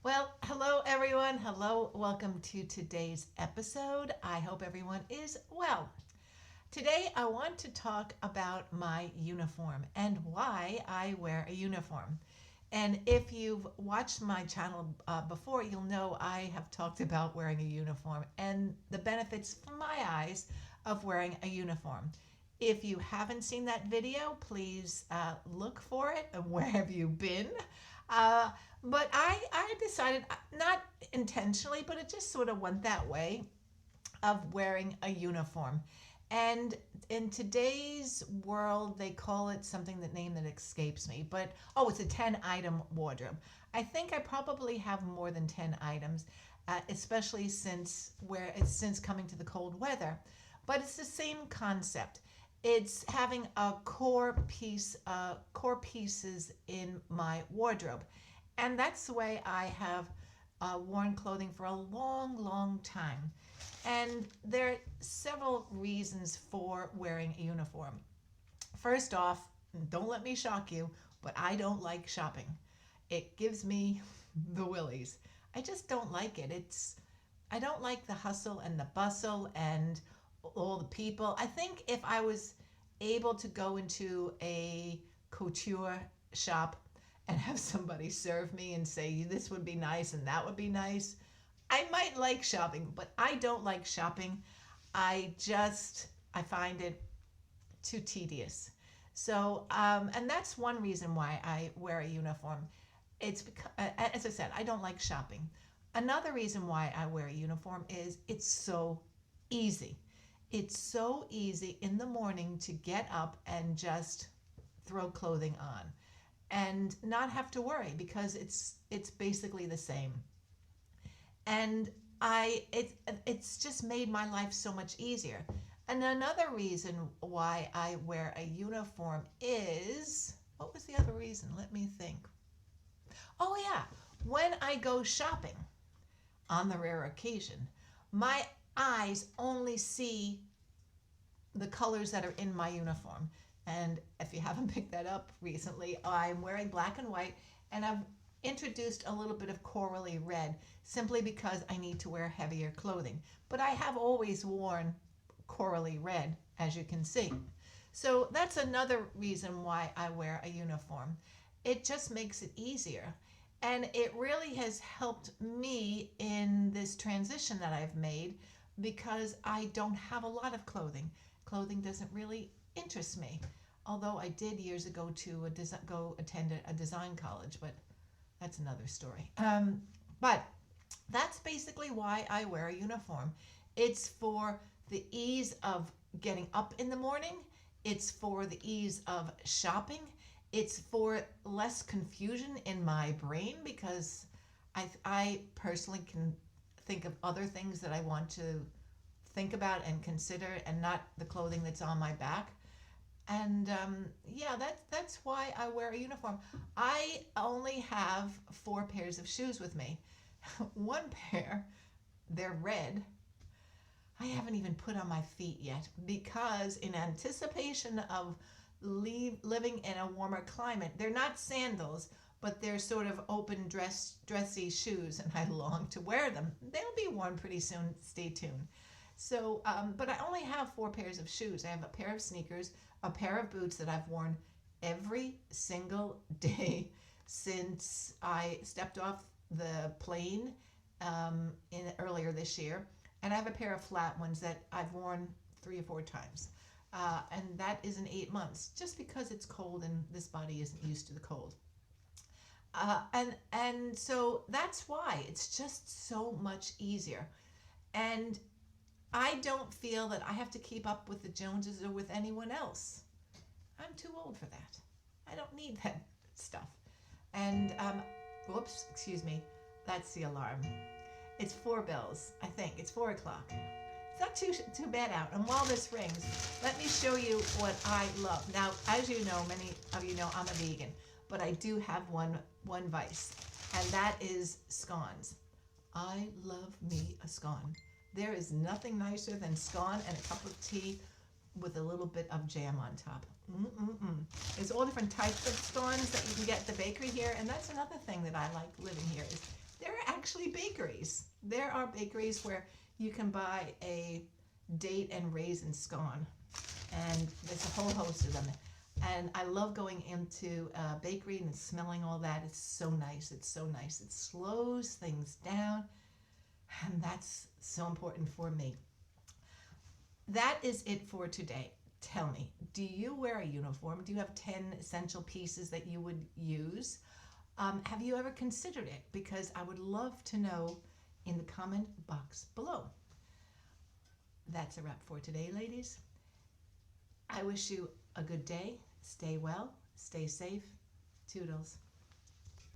Well, hello everyone. Hello, welcome to today's episode. I hope everyone is well. Today I want to talk about my uniform and why I wear a uniform. And if you've watched my channel before, you'll know I have talked about wearing a uniform and the benefits, from my eyes, of wearing a uniform. If you haven't seen that video, please look for it. And where have you been? Uh, but I decided, not intentionally, but it just sort of went that way, of wearing a uniform. And in today's world, they call it something, that name that escapes me. But oh, it's a 10-item wardrobe. I think I probably have more than 10 items, especially since coming to the cold weather. But it's the same concept. It's having a core pieces in my wardrobe, and that's the way I have worn clothing for a long, long time. And there are several reasons for wearing a uniform. First off, don't let me shock you, but I don't like shopping. It gives me the willies. I just don't like it. I don't like the hustle and the bustle and all the people. I think if I was able to go into a couture shop and have somebody serve me and say this would be nice and that would be nice, I might like shopping, but I don't like shopping. I find it too tedious. And that's one reason why I wear a uniform. It's because, as I said, I don't like shopping. Another reason why I wear a uniform is it's so easy. It's so easy in the morning to get up and just throw clothing on and not have to worry, because it's basically the same. And it's just made my life so much easier. And another reason why I wear a uniform is, what was the other reason? Let me think. Oh yeah, when I go shopping, on the rare occasion, my eyes only see the colors that are in my uniform. And if you haven't picked that up recently, I'm wearing black and white, and I've introduced a little bit of corally red simply because I need to wear heavier clothing. But I have always worn corally red, as you can see. So that's another reason why I wear a uniform. It just makes it easier. And it really has helped me in this transition that I've made, because I don't have a lot of clothing. Clothing doesn't really interest me. Although I did years ago to go attend a design college, but that's another story. But that's basically why I wear a uniform. It's for the ease of getting up in the morning. It's for the ease of shopping. It's for less confusion in my brain, because I personally can think of other things that I want to think about and consider, and not the clothing that's on my back. And yeah, that's why I wear a uniform. I only have 4 pairs of shoes with me. One pair, they're red. I haven't even put on my feet yet, because in anticipation of living in a warmer climate, they're not sandals, but they're sort of open dressy shoes, and I long to wear them. They'll be worn pretty soon. Stay tuned. But I only have 4 pairs of shoes. I have a pair of sneakers, a pair of boots that I've worn every single day since I stepped off the plane earlier this year. And I have a pair of flat ones that I've worn 3 or 4 times. And that is in 8 months, just because it's cold and this body isn't used to the cold. And so that's why it's just so much easier. And I don't feel that I have to keep up with the Joneses or with anyone else. I'm too old for that. I don't need that stuff. And, whoops, excuse me, that's the alarm. It's 4 bells, I think. It's 4 o'clock. It's not too bad out. And while this rings, let me show you what I love. Now, as you know, many of you know I'm a vegan, but I do have one vice, and that is scones. I love me a scone. There is nothing nicer than scone and a cup of tea with a little bit of jam on top. There's all different types of scones that you can get at the bakery here, and that's another thing that I like living here, is There are actually bakeries. There are bakeries where you can buy a date and raisin scone, and there's a whole host of them. And I love going into a bakery and smelling all that. It's so nice. It's so nice. It slows things down, and that's so important for me. That is it for today. Tell me, do you wear a uniform? Do you have 10 essential pieces that you would use? Have you ever considered it? Because I would love to know in the comment box below. That's a wrap for today, ladies. I wish you a good day. Stay well, stay safe. Toodles.